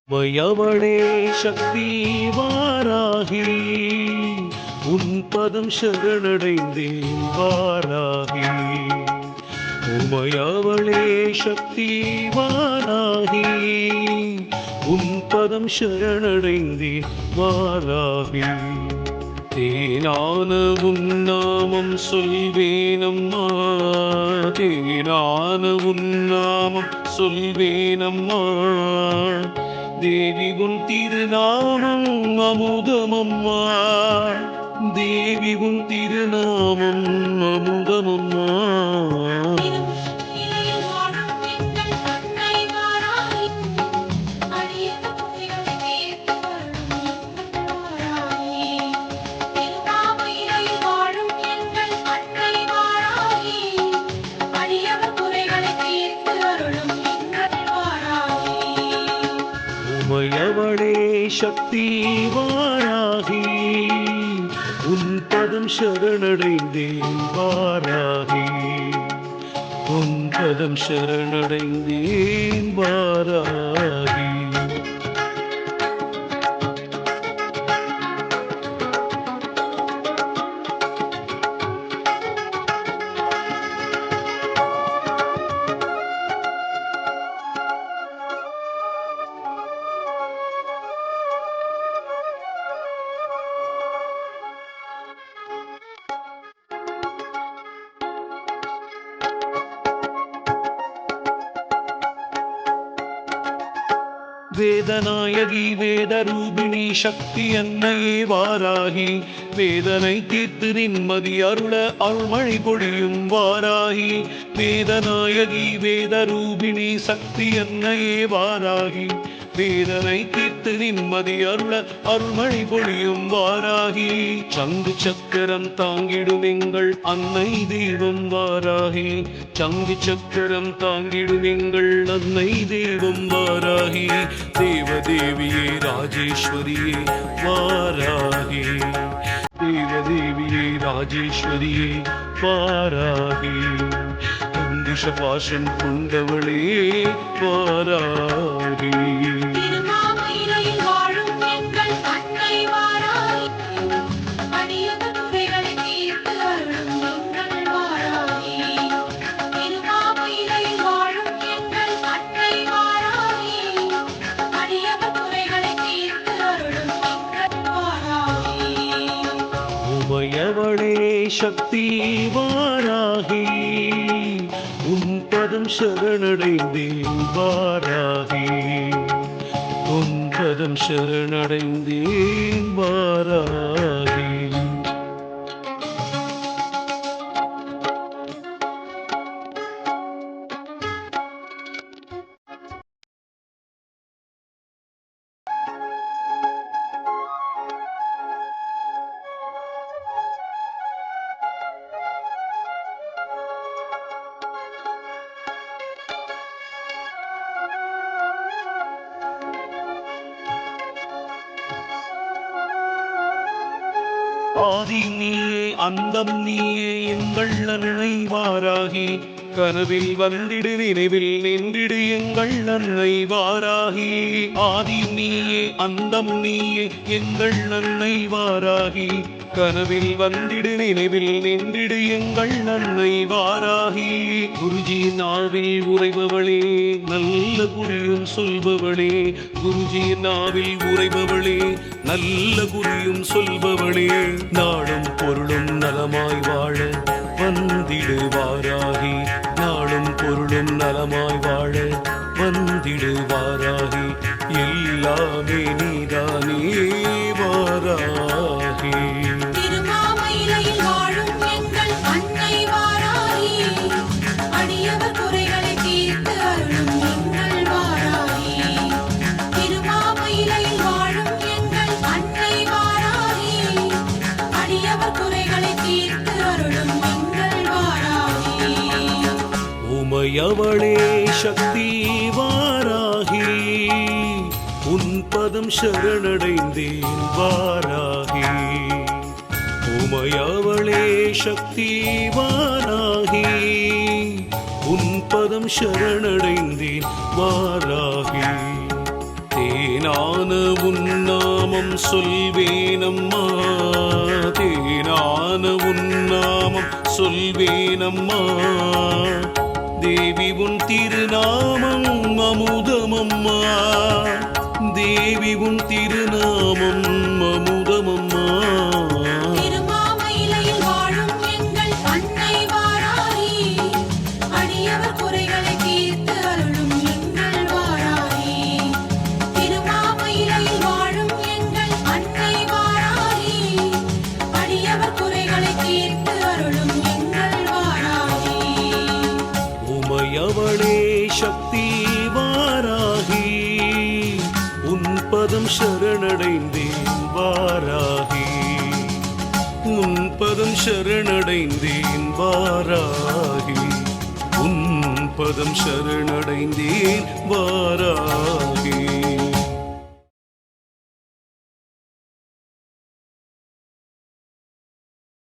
மயவளே சக்தி வாராகி, உன் பதம் சரணடைந்தேன் வாராகி. உமையவளே சக்தி வாராகி, உன் பதம் சரணடைந்தேன் வாராகி. தேனான உன் நாமம் சொல்வேனம்மா, தேனான உன் நாமம் சொல்வேனம்மா. தேவி உன் திருநாமம் அமுதமம்மா, தேவி உன் திருநாமம் அமுதமம்மா. உமையவளே சக்தி வாராகி, உன் பதம் சரணடைந்தேன் வாராகி. உன் பதம் சரணடைந்தேன் வாராகி. வேதநாயகி வேதரூபிணி சக்தி அன்னையே வாராகி, வேதனை தீர்த்து நிம்மதி அருள அருள்மழை பொழியும் வாராகி. வேதநாயகி வேதரூபிணி சக்தி அன்னையே வாராகி, வேதனை தீர்த்து நிம்மதி அருள அருள்மழை பொழியும் வாராகி. சங்கு சக்கரம் தாங்கிடும் எங்கள் அன்னை தெய்வம் வாராகி, சங்கு சக்கரம் தாங்கிடும் எங்கள் அன்னை தெய்வம் வாராகி. தேவதேவியே ராஜேஸ்வரியே வாராகி, தேவதேவியே ராஜேஸ்வரியே வாராகி. அங்குஷ பாசம் கொண்டவளே வாராகி. உமையவளே சக்தி வாராகி, உன் பதம் சரணடைந்தேன் வாராகி. உன் பதம் சரணடைந்தேன் வாராகி. ஆதி நீயே அந்தம் நீயே எங்கள் அன்னை வாராகி, கனவில் வந்திடு நினைவில் நின்றிடு எங்கள் அன்னை வாராகி. ஆதி நீயே அந்தம் நீயே எங்கள் அன்னை வாராகி, கனவில் வந்திடு நினைவில் நின்றிடு எங்கள் அன்னை வாராகி. குருஜி நாவில் உரைபவளே நல்ல குறியும் சொல்பவளே, குருஜி நாவில் உரைபவளே நல்ல குறியும் சொல்பவளே. நாளும் பொருளும் நலமாய் வாழ வந்திடு வாராகி, நாளும் பொருளும் நலமாய் வாழ வந்திடு வாராகி. எல்லாமே நீதானே வாராகி. உமையவளே சக்தி வாராகி, உன் பதம் சரணடைந்தேன் வாராகி. உமையவளே சக்தி வாராகி, உன் பதம் சரணடைந்தேன் வாராகி. தேனான உன்னாமம் சொல்வேனம்மா, தேனான உன்னாமம் சொல்வேனம்மா. தேவி உன் திருநாமம் அமுதமம்மா, தேவி உன் திருநாமம் அமுதமம்மா. திருமாமயிலையில் வாழும் எங்கள் அன்னை வாராகி, அடியவர் குறைகளை தீர்த்து அருளும் எங்கள் வாராகி. திருமாமயிலையில் வாழும் எங்கள் அன்னை வாராகி, அடியவர் குறைகளை தீர்த்து அருளும் எங்கள் வாராகி. உமையவளே சக்தி வாராகி, உன் பதம் சரணடைந்தேன் வாராகி, உன் பதம் சரணடைந்தேன் வாராகி, உன் பதம் சரணடைந்தேன் வாராகி.